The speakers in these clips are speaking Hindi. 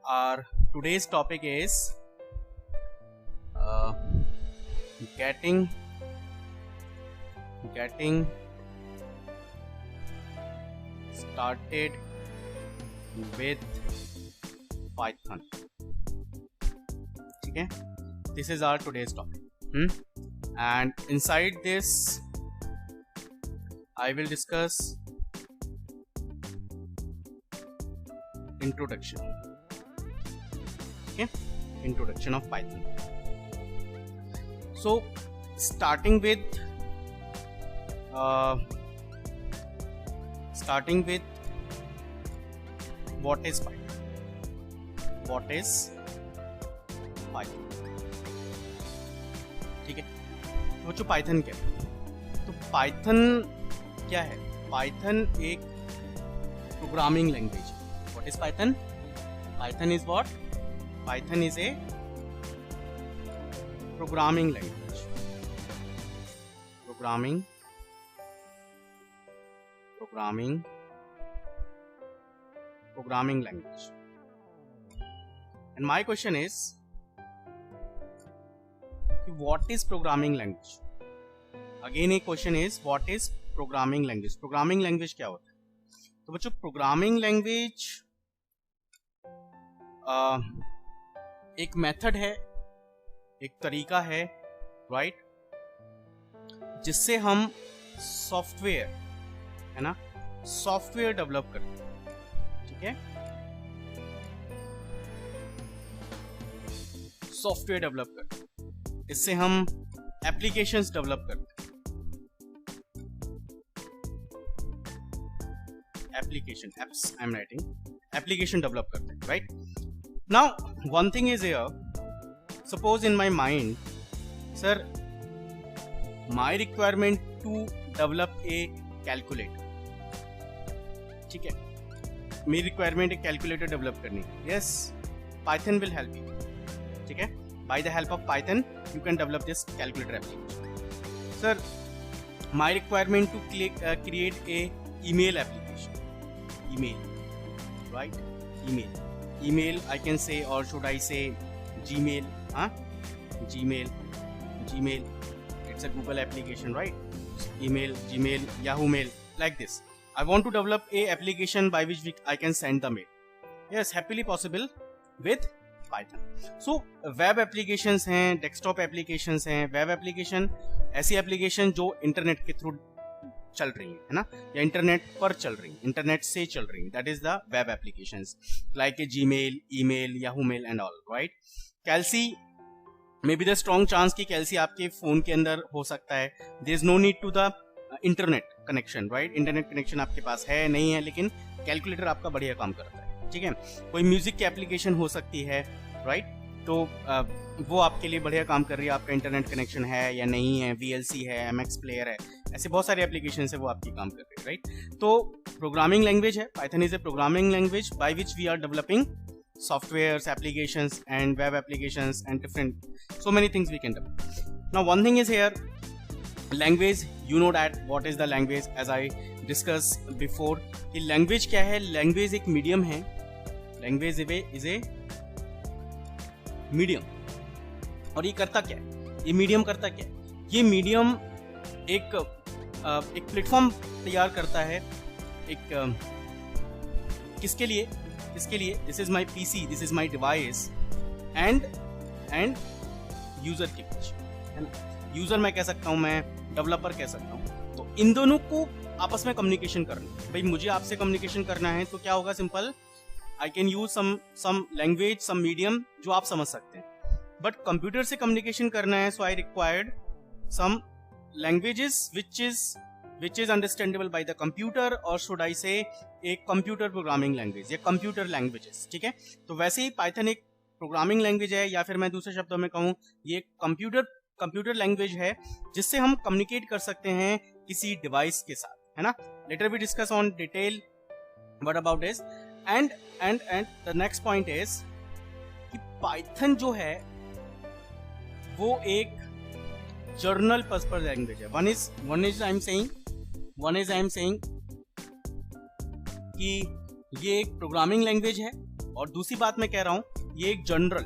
our today's topic is getting started with Python. ठीक है, this is our today's topic. And inside this I will discuss introduction. Okay, introduction of Python. So starting with what is Python? What is Python? ठीक है, तो बच्चों पाइथन क्या है? तो पाइथन क्या है? पाइथन एक प्रोग्रामिंग लैंग्वेज है. What is Python? Python is what? Python is a programming language. Programming language. And my question is, what is programming language? Again a question is, what is programming language? Programming language क्या होता है? तो बच्चों प्रोग्रामिंग लैंग्वेज एक मेथड है, एक तरीका है, राइट, जिससे हम सॉफ्टवेयर, है ना, सॉफ्टवेयर डेवलप करते हैं. ठीक है, सॉफ्टवेयर डेवलप करते हैं, इससे हम एप्लीकेशंस डेवलप करते हैं. Application, apps I am writing, application develop करते हैं, right. Now one thing is here, suppose in my mind, sir my requirement to develop a calculator. ठीक है, मेरी रिक्वायरमेंट एक कैलकुलेटर डेवलप करनी है. Yes, Python will help you. ठीक है, by the help of Python you can develop this calculator application. Sir my requirement to create a email application. Email, right? Email I can say, or should I say Gmail? Gmail, it's a Google application, right? Email, Gmail, Yahoo Mail, like this. I want to develop a application by which I can send the mail. Yes, happily possible with Python. So web applications हैं, desktop applications हैं. web application ऐसी application जो इंटरनेट के थ्रू चल रही है ना, या इंटरनेट पर चल रही है, इंटरनेट से चल रही है. That is the web applications like a Gmail, email, Yahoo mail and all, right. Calci may be the strong chance कि कैल्सी आपके फोन के अंदर हो सकता है. There is no need to the internet connection, right. Internet connection आपके पास है नहीं है, लेकिन कैलकुलेटर आपका बढ़िया काम करता है. ठीक है, कोई म्यूजिक की एप्लीकेशन हो सकती है, राइट. तो वो आपके लिए बढ़िया काम कर रही है, आपका इंटरनेट कनेक्शन है या नहीं है, VLC है, MX प्लेयर है, ऐसे बहुत सारे एप्लीकेशन है वो आपकी काम कर रही है, राइट. तो प्रोग्रामिंग लैंग्वेज है, Python is a programming language by which we are developing softwares, applications and web applications and different so many things we can develop. Now one thing is here, language, you know that what is the language, as I discussed before कि language क्या है. language एक मीडियम है, language is a मीडियम. और ये करता क्या है, ये मीडियम करता क्या है? ये मीडियम एक प्लेटफॉर्म तैयार करता है, एक किसके लिए? This is my PC, this is my device and user के बीच, है ना. यूजर मैं कह सकता हूं, मैं डेवलपर कह सकता हूं. तो इन दोनों को आपस में कम्युनिकेशन करना है. भाई मुझे आपसे कम्युनिकेशन करना है तो क्या होगा? Simple, I can use some language, some medium जो आप समझ सकते हैं. बट कंप्यूटर से कम्युनिकेशन करना है, so I required some languages which is understandable by the computer, or should I say एक कंप्यूटर प्रोग्रामिंग लैंग्वेज या कंप्यूटर लैंग्वेजेस. ठीक है, तो वैसे ही पाइथन एक प्रोग्रामिंग लैंग्वेज है, या फिर मैं दूसरे शब्दों में कहूँ ये कंप्यूटर लैंग्वेज है जिससे हम कम्युनिकेट कर सकते हैं किसी डिवाइस के साथ, है ना. Later we discuss on detail what about this. And the next point is कि पाइथन जो है वो एक जर्नल पर्पस लैंग्वेज है. One is I am saying कि ये एक प्रोग्रामिंग लैंग्वेज है और दूसरी बात मैं कह रहा हूं, ये एक general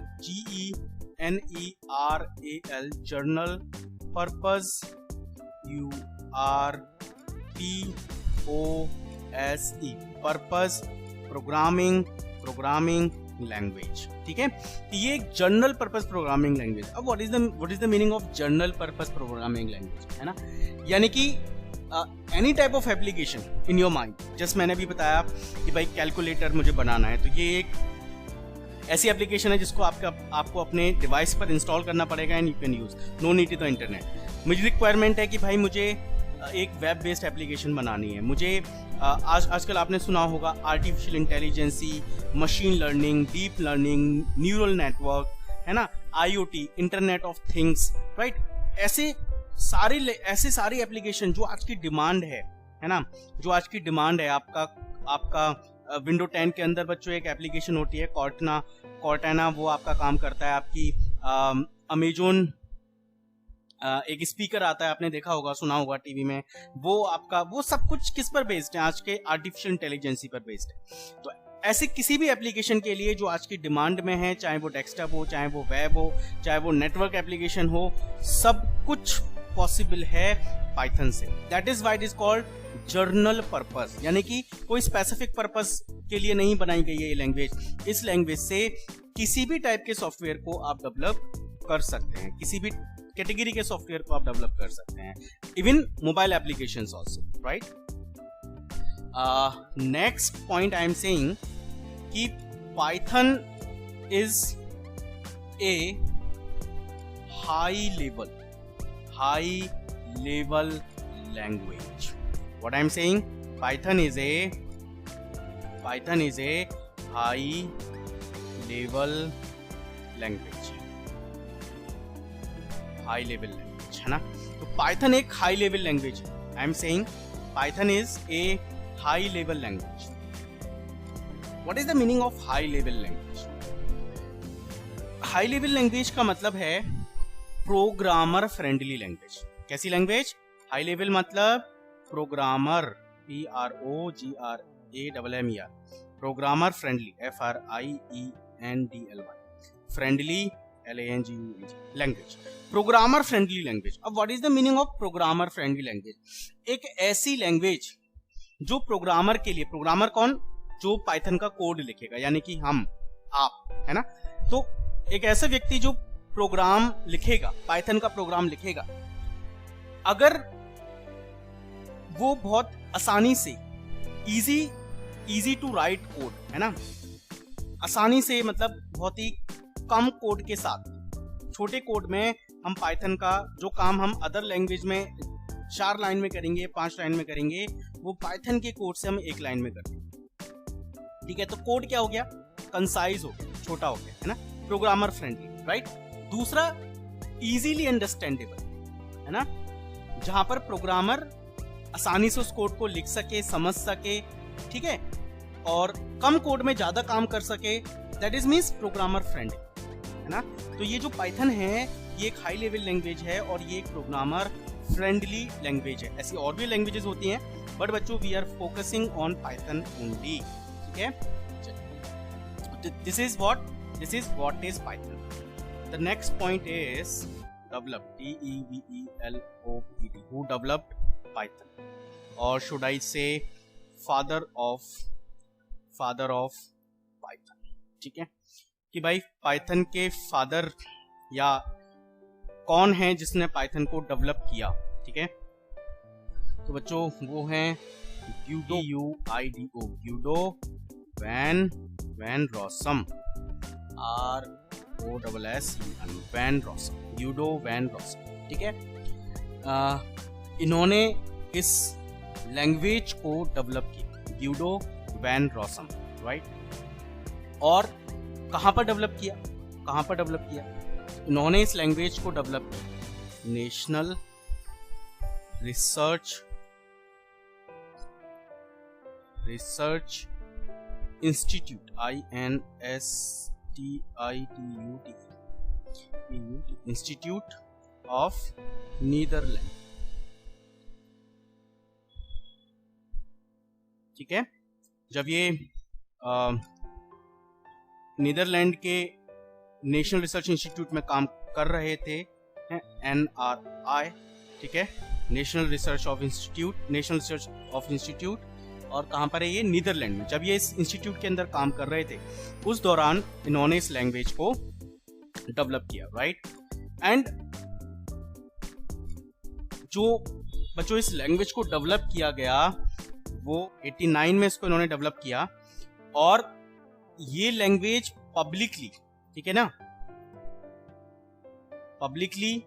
GENERAL journal purpose PRPOSE purpose programming language, ठीक है। ये एक जनरल पर्पस प्रोग्रामिंग लैंग्वेज। अब what is the meaning of general purpose programming language, है ना, यानी कि any type of application in your mind. Just मैंने भी बताया कि भाई कैलकुलेटर मुझे बनाना है, तो ये एक ऐसी एप्लीकेशन है जिसको आपको अपने डिवाइस पर इंस्टॉल करना पड़ेगा and you can use, no need to the internet. मुझे रिक्वायरमेंट है कि भाई मुझे एक वेब बेस्ड एप्लीकेशन बनानी है, मुझे आजकल आपने सुना होगा artificial intelligence, machine learning, deep learning, neural network, है ना, IoT, internet of things, right. ऐसे सारी एप्लीकेशन जो आज की डिमांड है ना, जो आज की डिमांड है। आपका विंडो 10 के अंदर बच्चों एक एप्लीकेशन होती है कॉर्टाना, वो आपका काम करता है। आपकी अमेजोन एक स्पीकर आता है, आपने देखा होगा, सुना होगा टीवी में, वो सब कुछ किस पर बेस्ड है? आज के आर्टिफिशियल इंटेलिजेंसी पर बेस्ड है। तो ऐसे किसी भी एप्लीकेशन के लिए जो आज की डिमांड में है, चाहे वो डेस्कटॉप हो, चाहे वो वेब हो, चाहे वो नेटवर्क एप्लीकेशन हो, सब कुछ पॉसिबल है पाइथन से। That is why it is called journal purpose, यानी कि कोई स्पेसिफिक पर्पस के लिए नहीं बनाई गई है ये लैंग्वेज। इस लैंग्वेज से किसी भी टाइप के सॉफ्टवेयर को आप डेवलप कर सकते हैं, किसी भी कैटेगरी के सॉफ्टवेयर को आप डेवलप कर सकते हैं, even mobile applications also, right. Next point I am saying कि Python is a high level language. What I am saying, Python is a high level language, है ना। तो Python एक high level language है। I am saying Python is a high level language. What is the meaning of high level language? High level language का मतलब है प्रोग्रामर फ्रेंडली लैंग्वेज। कैसी लैंग्वेज? हाई लेवल मतलब programmer, PROGRAMMER, programmer friendly, FRIENDLY, friendly LANGUAGE language, programmer friendly language. अब what is the meaning of programmer friendly language? एक ऐसी लैंग्वेज जो प्रोग्रामर के लिए, प्रोग्रामर कौन? जो पाइथन का कोड लिखेगा, यानी कि हम, आप, है ना। तो एक ऐसा व्यक्ति जो प्रोग्राम लिखेगा, पाइथन का प्रोग्राम लिखेगा, अगर वो बहुत आसानी से इजी टू राइट कोड, है ना, आसानी से मतलब बहुत ही कम कोड के साथ, छोटे कोड में हम पाइथन का जो काम हम अदर लैंग्वेज में 4 लाइन में करेंगे, 5 लाइन में करेंगे, वो पाइथन के कोड से हम 1 लाइन में करते हैं, ठीक है। तो कोड क्या हो गया? कंसाइज हो गया, छोटा हो गया, है ना, प्रोग्रामर फ्रेंडली, राइट। दूसरा इजीली अंडरस्टैंडेबल, है ना, जहां पर प्रोग्रामर आसानी से उस कोड को लिख सके, समझ सके, ठीक है, और कम कोड में ज्यादा काम कर सके, that is means programmer friendly, है ना। तो ये जो पाइथन है ये एक हाई लेवल लैंग्वेज है और ये एक प्रोग्रामर फ्रेंडली लैंग्वेज है। ऐसी और भी लैंग्वेजेस होती हैं, बट बच्चों we are focusing on Python only, ठीक है। This is what is Python. The next point is developed, DEVELOPED, who developed Python, or should I say father of Python, ठीक है, कि भाई पाइथन के फादर या कौन है जिसने पाइथन को डेवलप किया, ठीक है। तो बच्चों वो हैं GUIDO, Guido van Rossum, ROSSEN, van Rossum, Guido van Rossum, ठीक है। इन्होंने इस लैंग्वेज को डेवलप किया, ग्यूडो वैन रॉसम, राइट। और कहाँ पर डेवलप किया? इन्होंने इस लैंग्वेज को डेवलप किया national research institute, INSTITUT, institute of Netherland, ठीक है। जब ये नीदरलैंड के नेशनल रिसर्च इंस्टीट्यूट में काम कर रहे थे, NRI, ठीक है, नेशनल रिसर्च ऑफ इंस्टीट्यूट। और कहाँ पर है ये? नीदरलैंड में। जब ये इस इंस्टीट्यूट के अंदर काम कर रहे थे उस दौरान इन्होंने इस लैंग्वेज को डेवलप किया, राइट। एंड जो बच्चों इस लैंग्वेज को डेवलप किया गया वो 89 में इसको इन्होंने डेवलप किया, और ये लैंग्वेज पब्लिकली, ठीक है ना, पब्लिकली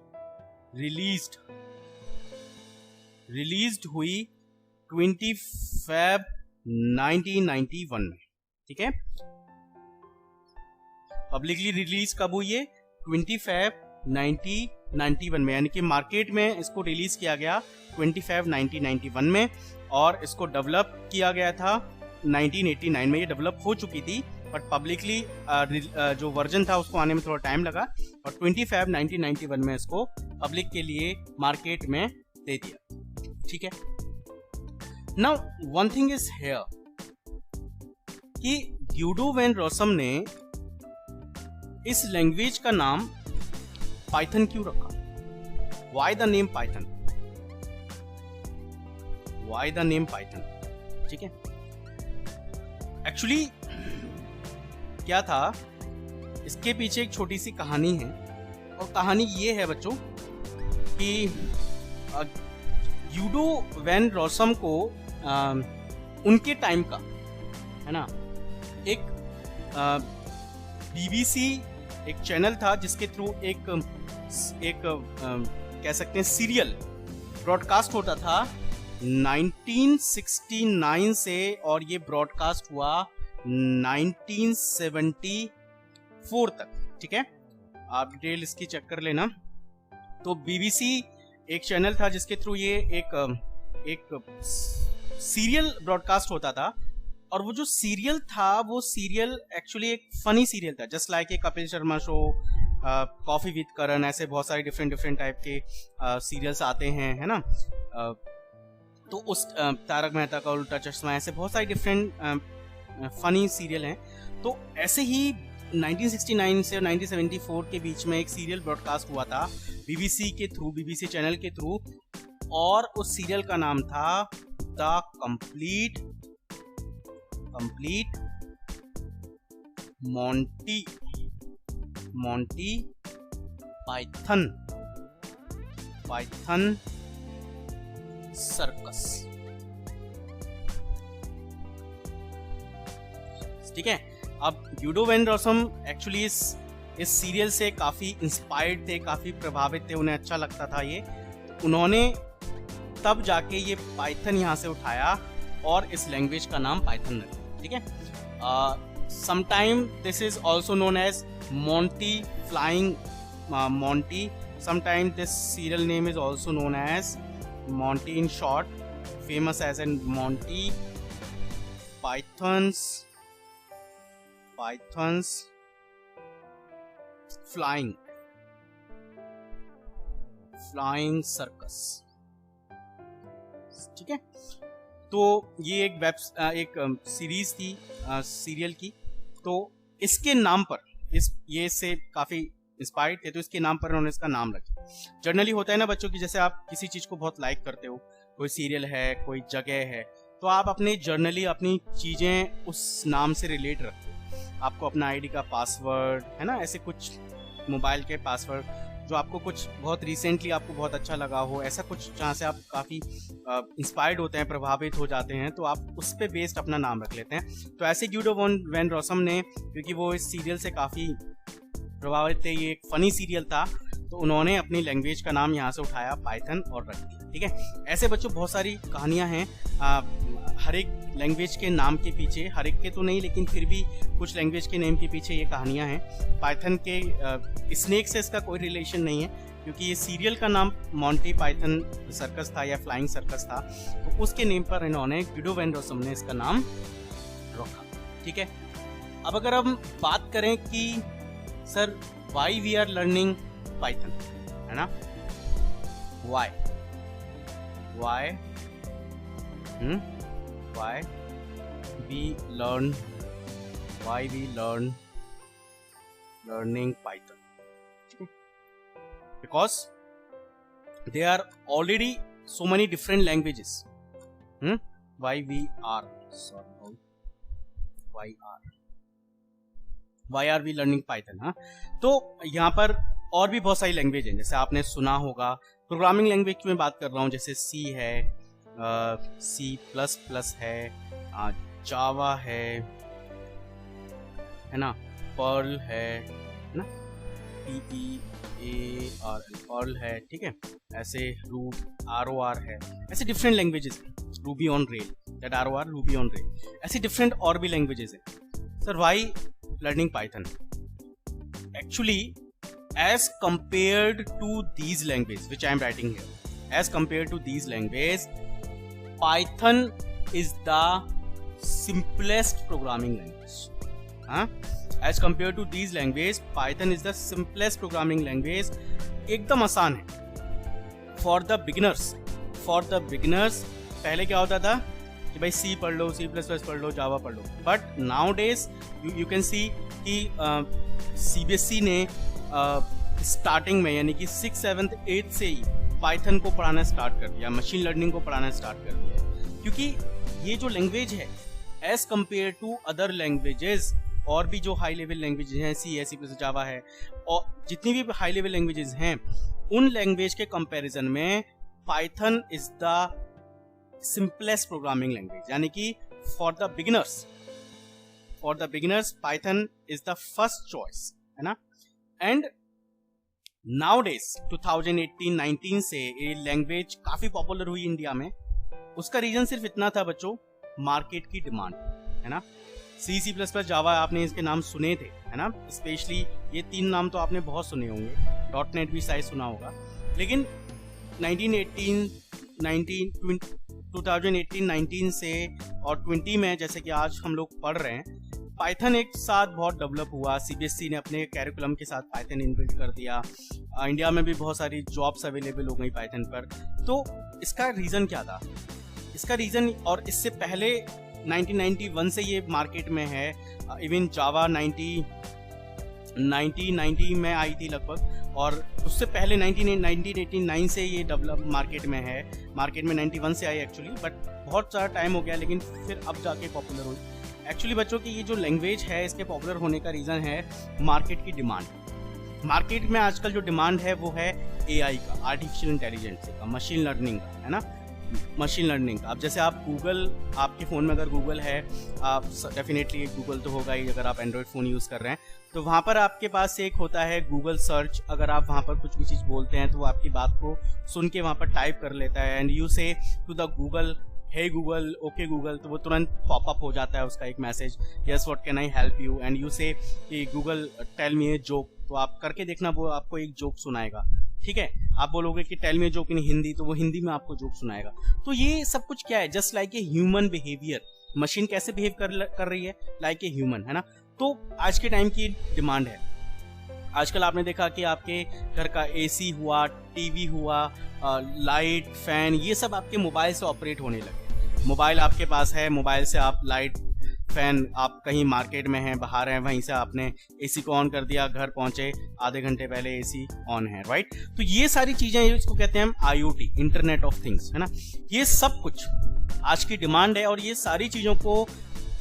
रिलीज्ड हुई 20 Feb 1991 में, ठीक है। पब्लिकली रिलीज कब हुई है? 20 Feb 1991 में, यानी कि मार्केट में इसको रिलीज किया गया 20 Feb 1991 में, और इसको डेवलप किया गया था 1989 में। ये डेवलप हो चुकी थी, बट पब्लिकली जो वर्जन था उसको आने में थोड़ा टाइम लगा, और 20 Feb 1991 में इसको पब्लिक के लिए मार्केट में दे दिया, ठीक है। Now one thing is here कि ग्यूडो वैन रोसम ने इस लैंग्वेज का नाम पाइथन क्यों रखा? Why the name Python? Why the name Python? ठीक है, एक्चुअली क्या था, इसके पीछे एक छोटी सी कहानी है, और कहानी ये है बच्चों कि ग्यूडो वैन रोसम को उनके टाइम का, है ना, एक BBC एक चैनल था जिसके थ्रू एक कह सकते हैं सीरियल ब्रॉडकास्ट होता था 1969 से, और ये ब्रॉडकास्ट हुआ 1974 तक, ठीक है। आप डिटेल इसकी चेक कर लेना। तो BBC एक चैनल था जिसके थ्रू ये एक सीरियल ब्रॉडकास्ट होता था, और वो जो सीरियल था वो सीरियल एक्चुअली एक फनी सीरियल था, just like Kapil Sharma show, coffee with Karan, ऐसे बहुत सारे डिफरेंट टाइप के सीरियल्स आते हैं, है ना। तो उस तारक मेहता का उल्टा चश्मा, ऐसे बहुत सारे डिफरेंट फनी सीरियल हैं। तो ऐसे ही 1969 से 1974 के बीच में एक सीरियल ब्रॉडकास्ट हुआ था BBC के थ्रू, BBC चैनल के थ्रू, और उस सीरियल का नाम था the complete Monty Python circus, ठीक है। अब ग्यूडो वैन रोसम एक्चुअली इस सीरियल से काफी इंस्पायर्ड थे, काफी प्रभावित थे, उन्हें अच्छा लगता था ये, तो उन्होंने तब जाके ये पाइथन यहाँ से उठाया और इस लैंग्वेज का नाम पाइथन रखा, ठीक है। Sometime this is also known as Monty flying Monty, sometime this serial name is also known as Monty in short, famous as an Monty Python's flying circus, ठीक है। तो ये एक सीरीज थी सीरियल की, तो इसके नाम पर ये इससे काफी इंस्पायर्ड थे, तो इसके नाम पर उन्होंने इसका नाम रखा। जनरली होता है ना बच्चों की, जैसे आप किसी चीज को बहुत लाइक करते हो, कोई सीरियल है, कोई जगह है, तो आप अपने जर्नली अपनी चीजें उस नाम से रिलेट रखते हो। आपको अपना आईडी का पासवर्ड, है ना, ऐसे कुछ मोबाइल के पासवर्ड जो आपको कुछ बहुत रिसेंटली आपको बहुत अच्छा लगा हो, ऐसा कुछ जहाँ से आप काफ़ी इंस्पायर्ड होते हैं, प्रभावित हो जाते हैं, तो आप उस पर बेस्ड अपना नाम रख लेते हैं। तो ऐसे ग्यूडो वैन रोसम ने, क्योंकि वो इस सीरियल से काफ़ी प्रभावित थे, ये एक फनी सीरियल था, तो उन्होंने अपनी लैंग्वेज का नाम यहाँ से उठाया पाइथन और रख दिया, ठीक है। ऐसे बच्चों बहुत सारी कहानियाँ हैं हर एक लैंग्वेज के नाम के पीछे, हर एक के तो नहीं लेकिन फिर भी कुछ लैंग्वेज के नेम के पीछे ये कहानियाँ हैं। पाइथन के स्नेक से इसका कोई रिलेशन नहीं है, क्योंकि ये सीरियल का नाम मोंटी पाइथन सर्कस था या फ्लाइंग सर्कस था, तो उसके नेम पर इन्होंने ग्यूडो वैन रोसम ने इसका नाम रखा, ठीक है। अब अगर हम बात करें कि sir why we are learning Python, है ना, why we learn learning Python because there are already so many different languages. Why are we learning Python? हाँ, तो यहाँ पर और भी बहुत सारी लैंग्वेज हैं, जैसे आपने सुना होगा प्रोग्रामिंग लैंग्वेज की मैं बात कर रहा हूँ, जैसे सी है, C++ है, जावा है ना, पर्ल है ना, पर्ल है, ठीक है, ऐसे ROR है, ऐसे डिफरेंट लैंग्वेजेस हैं, Ruby on rail, that ROR Ruby on rail, ऐसे डिफरेंट और भी लैंग्वेजेस हैं. Sir why learning Python? Actually as compared to these languages which I am writing here, as compared to these languages, Python is the simplest programming language. As compared to these languages, Python is the simplest programming language. एकदम आसान है for the beginners. For the beginners पहले क्या होता था कि भाई C पढ़ लो, C++ पढ़ लो, जावा पढ़ लो, but nowadays you can see कि CBSE ने स्टार्टिंग में यानी कि 6th 7th 8th से ही पाइथन को पढ़ाना स्टार्ट कर दिया, मशीन लर्निंग को पढ़ाना स्टार्ट कर दिया, क्योंकि ये जो लैंग्वेज है as compare to other languages, और भी जो हाई लेवल लैंग्वेजेस हैं, सी है, C++, जावा है, और जितनी भी हाई लेवल लैंग्वेजेस हैं, उन लैंग्वेज के कंपैरिजन में Python is the simplest programming language, यानी कि for the beginners Python is the first choice, है ना. एंड नाउडेज 2018-19 से ये लैंग्वेज काफी पॉपुलर हुई इंडिया में. उसका रीजन सिर्फ इतना था बच्चों, मार्केट की डिमांड, है ना. C++, जावा आपने इसके नाम सुने थे, है ना, स्पेशली ये 3 नाम तो आपने बहुत सुने होंगे, .NET भी शायद सुना होगा, लेकिन 2018-19 से और 20 में जैसे कि आज हम लोग पढ़ रहे हैं, पाइथन एक साथ बहुत डेवलप हुआ. CBSE ने अपने कैरिकुलम के साथ पाइथन इनबिल्ट कर दिया. इंडिया में भी बहुत सारी जॉब्स अवेलेबल हो गई पाइथन पर. तो इसका रीज़न क्या था? इसका रीज़न, और इससे पहले 1991 से ये मार्केट में है, इवन जावा 1990 में आई थी लगभग, और उससे पहले 1989 से ये डेवलप मार्केट में है. मार्केट में 91 से आई एक्चुअली, बट बहुत सारा टाइम हो गया, लेकिन फिर अब जाके पॉपुलर हुई. एक्चुअली बच्चों की ये जो लैंग्वेज है, इसके पॉपुलर होने का रीज़न है मार्केट की डिमांड. मार्केट में आजकल जो डिमांड है वो है AI का, आर्टिफिशियल इंटेलिजेंस का, मशीन लर्निंग का, है ना, मशीन लर्निंग का. अब जैसे आप गूगल, आपके फ़ोन में अगर गूगल है, आप डेफिनेटली गूगल तो होगा ही अगर आप एंड्रॉयड फ़ोन यूज़ कर रहे हैं, तो वहाँ पर आपके पास एक होता है गूगल सर्च. अगर आप वहाँ पर कुछ भी चीज़ बोलते हैं तो वो आपकी बात को सुन के वहाँ पर टाइप कर लेता है, and you say to the Google, hey Google, okay Google, तो वो तुरंत पॉपअप हो जाता है उसका एक message, yes what can I help you, and you say कि Google tell me a joke, तो आप करके देखना, वो आपको एक जोक सुनाएगा. ठीक है, आप बोलोगे कि tell me a joke in Hindi, तो वो हिंदी में आपको जोक सुनाएगा. तो ये सब कुछ क्या है? Just like a human behaviour. Machine कैसे बिहेव कर रही है? लाइक ए ह्यूमन, है ना. तो आज के टाइम की डिमांड है. आजकल आपने देखा कि आपके घर का AC हुआ, टीवी हुआ, लाइट, फैन, ये सब आपके मोबाइल से ऑपरेट होने लगे. मोबाइल आपके पास है, मोबाइल से आप लाइट, फैन, आप कहीं मार्केट में हैं, बाहर हैं, वहीं से आपने AC को ऑन कर दिया, घर पहुंचे, आधे घंटे पहले AC ऑन है, राइट. तो ये सारी चीजें, इसको कहते हैं हम IoT, इंटरनेट ऑफ थिंग्स, है ना. ये सब कुछ आज की डिमांड है, और ये सारी चीजों को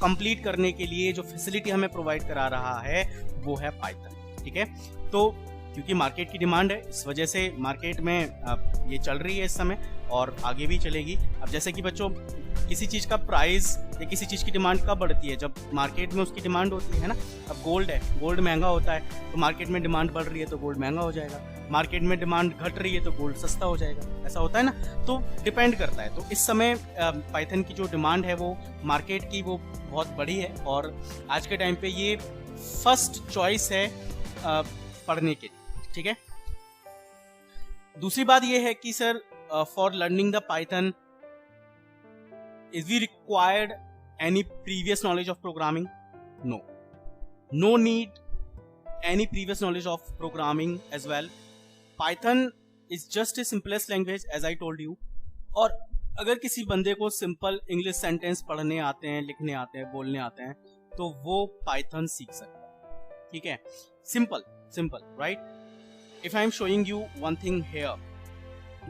कंप्लीट करने के लिए जो फैसिलिटी हमें प्रोवाइड करा रहा है वो है पाइथन. ठीक है, तो क्योंकि मार्केट की डिमांड है, इस वजह से मार्केट में ये चल रही है इस समय, और आगे भी चलेगी. अब जैसे कि बच्चों, किसी चीज़ का प्राइस या किसी चीज़ की डिमांड कब बढ़ती है? जब मार्केट में उसकी डिमांड होती है ना. अब गोल्ड है, गोल्ड महंगा होता है, तो मार्केट में डिमांड बढ़ रही है तो गोल्ड महंगा हो जाएगा. मार्केट में डिमांड घट रही है तो गोल्ड सस्ता हो जाएगा. ऐसा होता है ना, तो डिपेंड करता है. तो इस समय पाइथन की जो डिमांड है वो मार्केट की वो बहुत बड़ी है, और आज के टाइम पे ये फर्स्ट चॉइस है पढ़ने के. ठीक है, दूसरी बात ये है कि sir, for learning the Python, is we required any previous knowledge of programming? No need any previous knowledge of programming as well. Python is just a simplest language as I told you. और अगर किसी बंदे को सिंपल इंग्लिश सेंटेंस पढ़ने आते हैं, लिखने आते हैं, बोलने आते हैं, तो वो पाइथन सीख सकता है. ठीक है, simple simple right. If I am showing you one thing here,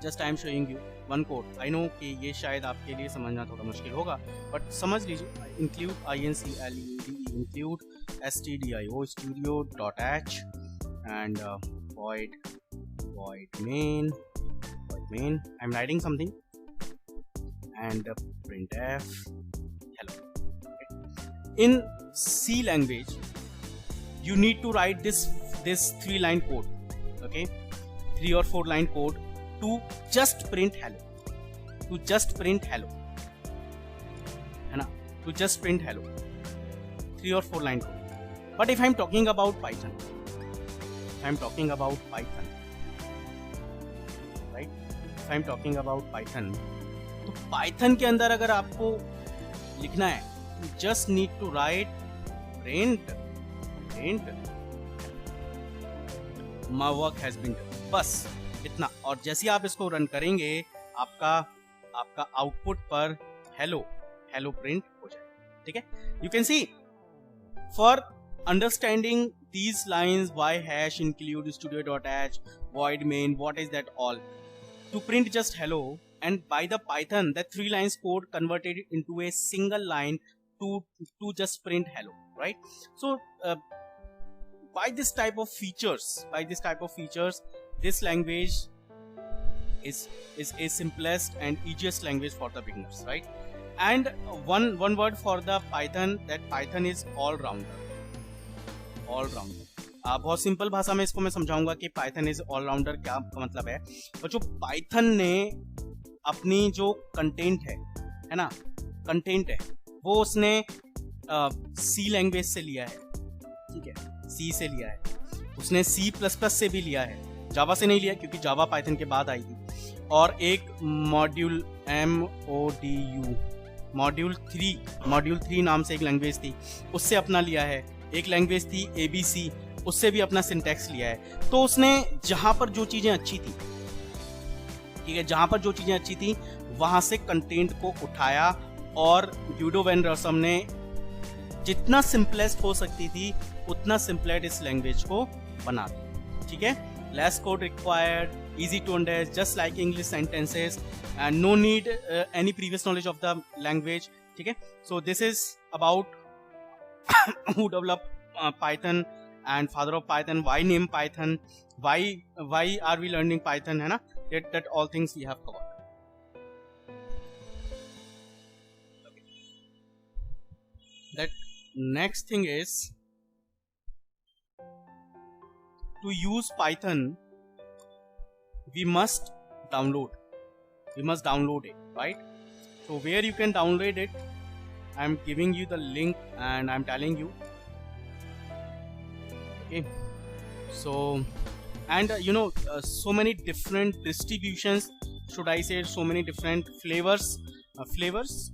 just I am showing you one code. I know कि ये शायद आपके लिए समझना थोड़ा मुश्किल होगा, बट समझ लीजिए. Include INCLUD include stdio studio.h and void main. I'm writing something and printf hello. Okay. In C language you need to write this 3-line code, okay, 3 or 4 line code to just print hello, है ना, to just print hello, 3 or 4 line code. But if I'm talking about Python, right, if I'm talking about Python, तो Python के अंदर अगर आपको लिखना है, you just need to write print my work has been done, बस इतना. और जैसे आप इसको रन करेंगे आपका आउटपुट पर हेलो प्रिंट हो जाएगा. ठीक है, you can see for understanding these lines, why hash include studio.h void main, what is that all, to print just hello, and by the Python that 3 lines code converted into a single line to just print hello, right? So by this type of features, this language is a simplest and easiest language for the beginners, right? And one word for the Python, that Python is all rounder. बहुत सिंपल भाषा में इसको मैं समझाऊंगा कि पाइथन इज ऑलराउंडर क्या मतलब है. और जो पाइथन ने अपनी जो कंटेंट है ना, वो उसने सी लैंग्वेज से लिया है. ठीक है, सी से लिया है, उसने C++ से भी लिया है, जावा से नहीं लिया क्योंकि जावा पाइथन के बाद आई थी. और एक मॉड्यूल मॉड्यूल 3 नाम से एक लैंग्वेज थी, उससे अपना लिया है. एक लैंग्वेज थी ABC, उससे भी अपना सिंटैक्स लिया है. तो उसने जहां पर जो चीजें अच्छी थी, ठीक है, जहां पर जो चीजें अच्छी थी वहां से कंटेंट को उठाया और यूडो वैन रॉसम ने जितना सिंपलेस्ट हो सकती थी उतना सिंपलेस्ट इस लैंग्वेज को बना दिया. ठीक है, less code required, easy to understand, just like English sentences, and no need any previous knowledge of the language. ठीक है, so this is about who developed Python and father of Python, why name Python, why are we learning Python, है ना, that all things we have covered. Okay. That next thing is, to use Python we must download it, right? So where you can download it, I'm giving you the link and I'm telling you. Okay, so and so many different distributions, should I say, so many different flavors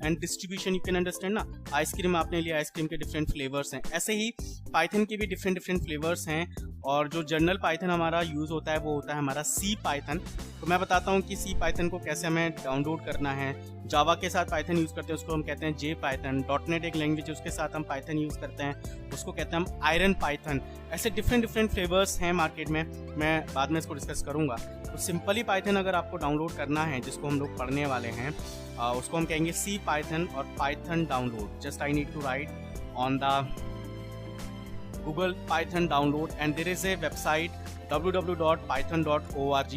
and distribution you can understand ना. आइसक्रीम आपने लिया, आइसक्रीम के डिफरेंट फ्लेवर्स हैं, ऐसे ही पाइथन के भी डिफरेंट फ्लेवर्स हैं. और जो जनरल पाइथन हमारा यूज़ होता है वो होता है हमारा सी पाइथन. तो मैं बताता हूँ कि सी पाइथन को कैसे हमें डाउनलोड करना है. जावा के साथ पाइथन यूज़ करते हैं, उसको हम कहते हैं जे पाइथन. .NET एक लैंग्वेज है, उसके साथ हम पाइथन यूज़ करते हैं, उसको कहते हैं हम आयरन पाइथन. ऐसे डिफरेंट फ्लेवर्स हैं मार्केट में, मैं बाद में इसको डिस्कस करूँगा. तो सिंपली पाइथन अगर आपको डाउनलोड करना है, जिसको हम लोग पढ़ने वाले हैं, उसको हम कहेंगे सी पाइथन और Python download. Just I need to write on the Google Python download, and there is a website www.python.org.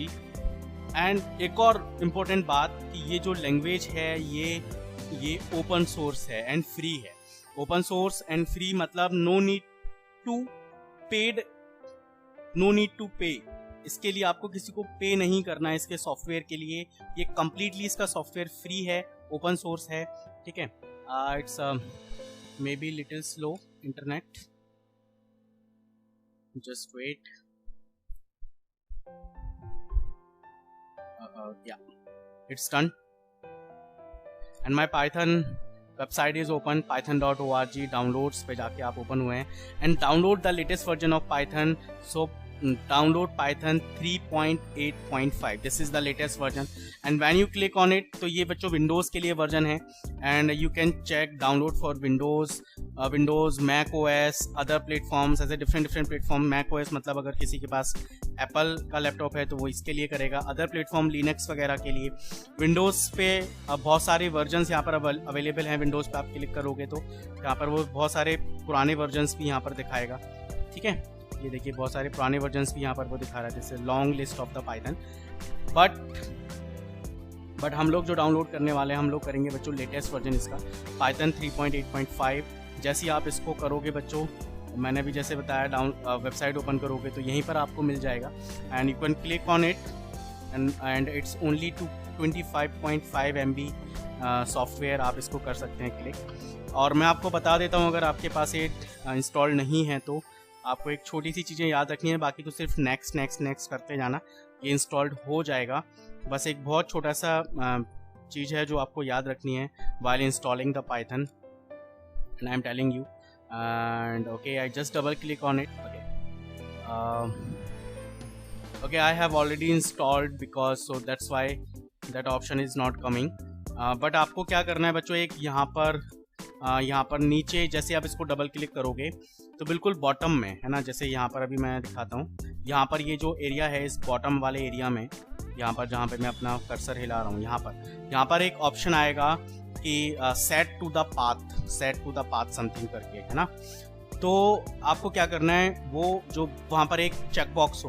and एक और इम्पोर्टेंट बात कि ये जो लैंग्वेज है ये ओपन सोर्स है एंड फ्री है. ओपन सोर्स एंड फ्री मतलब नो नीड टू पे. इसके लिए आपको किसी को पे नहीं करना है इसके सॉफ्टवेयर के लिए. ये कम्प्लीटली इसका सॉफ्टवेयर फ्री है, ओपन सोर्स है. ठीक है, it's may be little slow internet, just wait. Yeah, it's done, and my Python website is open, python.org. downloads पे जाके आप ओपन हुए हैं and download the latest version of Python. So download Python 3.8.5. This is the latest version, and when you click on it, तो ये बच्चों Windows के लिए वर्जन है, and you can check download for Windows, Mac OS, other platforms, ऐसे different platform. Mac OS मतलब अगर किसी के पास Apple का लैपटॉप है तो वो इसके लिए करेगा, अदर प्लेटफॉर्म Linux वगैरह के लिए. Windows पे बहुत सारे वर्जन्स यहाँ पर अवेलेबल हैं. Windows पे आप क्लिक करोगे तो यहाँ पर वो बहुत सारे पुराने वर्जन्स भी यहाँ पर दिखाएगा. ठीक है, ये देखिए बहुत सारे पुराने वर्जन्स भी यहाँ पर वो दिखा रहा है, जैसे long list of the Python. But हम लोग जो डाउनलोड करने वाले हैं, हम लोग करेंगे बच्चों लेटेस्ट वर्जन इसका, Python 3.8.5. जैसे ही आप इसको करोगे बच्चों, मैंने भी जैसे बताया, वेबसाइट ओपन करोगे तो यहीं पर आपको मिल जाएगा, and you can click on it, and it's only 25.5 MB software. आप इसको कर सकते हैं क्लिक. और मैं आपको बता देता हूँ, अगर आपके पास ये इंस्टॉल नहीं है तो आपको एक छोटी सी चीज़ें याद रखनी है, बाकी तो सिर्फ नेक्स्ट करते जाना, ये इंस्टॉल्ड हो जाएगा. बस एक बहुत छोटा सा चीज़ है जो आपको याद रखनी है while installing the Python, and I am telling you. And okay, I just double click on it. Okay, I have already installed, because so that's why that option is not coming. But आपको क्या करना है बच्चों, एक यहाँ पर नीचे जैसे आप इसको डबल क्लिक करोगे तो बिल्कुल बॉटम में है ना, जैसे यहाँ पर अभी मैं दिखाता हूँ, यहाँ पर ये जो एरिया है, इस बॉटम वाले एरिया में, यहाँ पर जहाँ पे मैं अपना कर्सर हिला रहा हूँ, यहाँ पर एक ऑप्शन आएगा कि set to the path something करके, है ना. तो आपको क्या करना है, वो जो वहाँ पर एक चेक बॉक्स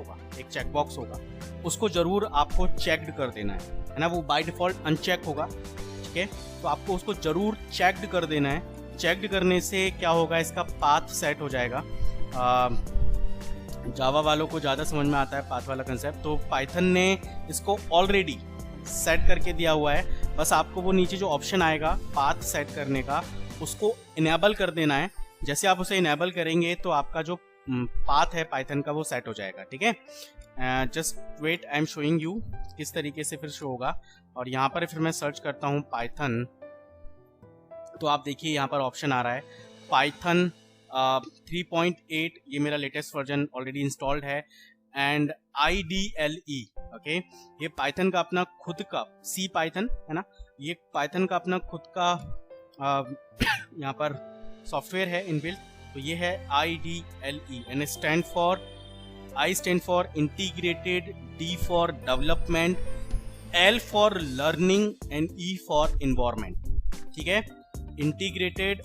होगा, उसको ज़रूर आपको चेक्ड कर देना है ना. वो बाय डिफ़ॉल्ट अनचेक होगा, ठीक है, तो आपको उसको ज़रूर चेक्ड कर देना है. चेक्ड करने से क्या होगा, इसका पाथ सेट हो जाएगा. जावा वालों को ज़्यादा समझ में आता है पाथ वाला कंसेप्ट, तो पाइथन ने इसको ऑलरेडी सेट करके दिया हुआ है. बस आपको वो नीचे जो ऑप्शन आएगा पाथ सेट करने का, उसको इनेबल कर देना है. जैसे आप उसे इनेबल करेंगे तो आपका जो पाथ है पाइथन का वो सेट हो जाएगा. ठीक है, just wait, I am showing you किस तरीके से फिर शो होगा. और यहाँ पर फिर मैं सर्च करता हूँ पाइथन, तो आप देखिए यहाँ पर ऑप्शन आ रहा है पाइथन 3.8. ये मेरा लेटेस्ट वर्जन ऑलरेडी इंस्टॉल्ड है, एंड IDLE. ओके, ये पाइथन का अपना खुद का सी पाइथन है ना, ये पाइथन का अपना खुद का यहाँ पर सॉफ्टवेयर है इनबिल्ट. तो ये है IDLE, and I stand for integrated, D for development, L for learning, and E for environment. ठीक है, integrated,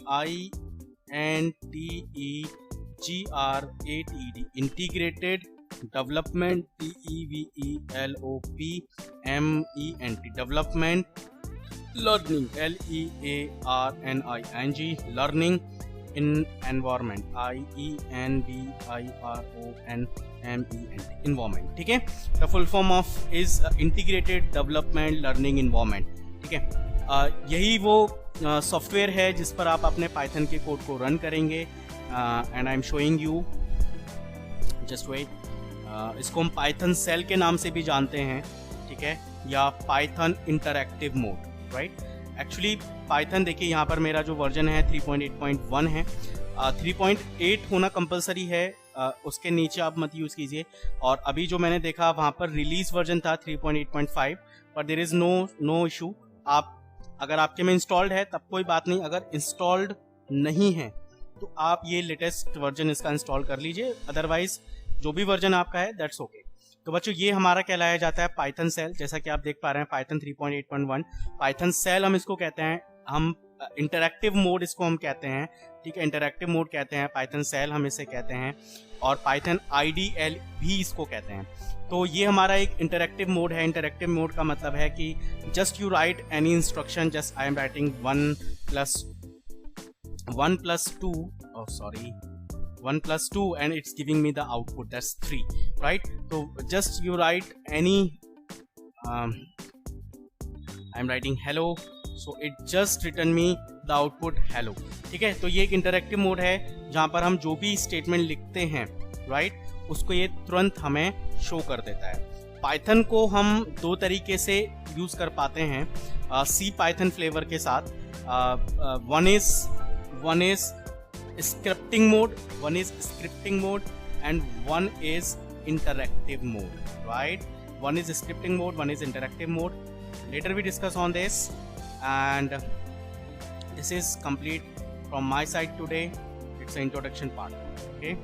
INTEGRATED, integrated development, DEVELOPMENT, development, learning, LEARNING, learning, in environment, IENVIRONMENT, environment. ठीक है, the full form of is integrated development learning environment. ठीक है, यही वो सॉफ्टवेयर है जिस पर आप अपने पाइथन के कोड को रन करेंगे. And I am showing you, just wait. इसको हम पाइथन सेल के नाम से भी जानते हैं, ठीक है, या Python interactive mode, right. Actually Python देखिए यहाँ पर मेरा जो वर्जन है 3.8.1 है. 3.8 होना कंपलसरी है, उसके नीचे आप मत यूज़ कीजिए. और अभी जो मैंने देखा वहाँ पर रिलीज वर्जन था 3.8.5, पर देयर इज़ नो इशू. आप अगर आपके में इंस्टॉल्ड है तब कोई बात नहीं, अगर इंस्टॉल्ड नहीं है तो आप ये लेटेस्ट वर्जन इसका इंस्टॉल कर लीजिए, अदरवाइज जो भी वर्जन आपका है दैट्स ओके. तो बच्चों ये हमारा कहलाया जाता है पाइथन सेल. जैसा कि आप देख पा रहे हैं पाइथन 3.8.1 पाइथन सेल हम इसको कहते हैं. हम इंटरैक्टिव मोड इसको हम कहते हैं, ठीक है, इंटरैक्टिव मोड कहते हैं, पाइथन सेल हम इसे कहते हैं, और पाइथन IDL भी इसको कहते हैं. तो ये हमारा एक इंटरैक्टिव मोड है. इंटरैक्टिव मोड का मतलब है कि just you right any instruction, just I am writing 1 plus 2 and it's giving me the output, that's 3, right. So just you write any I'm writing hello, so it just return me the output hello. ठीक है, तो ये एक इंटरैक्टिव मोड है जहाँ पर हम जो भी स्टेटमेंट लिखते हैं, राइट, उसको ये तुरंत हमें शो कर देता है. पाइथन को हम दो तरीके से यूज कर पाते हैं सी पाइथन फ्लेवर के साथ. one is scripting mode and one is interactive mode, right? One is scripting mode, one is interactive mode. Later we discuss on this, and this is complete from my side today. It's an introduction part. Okay.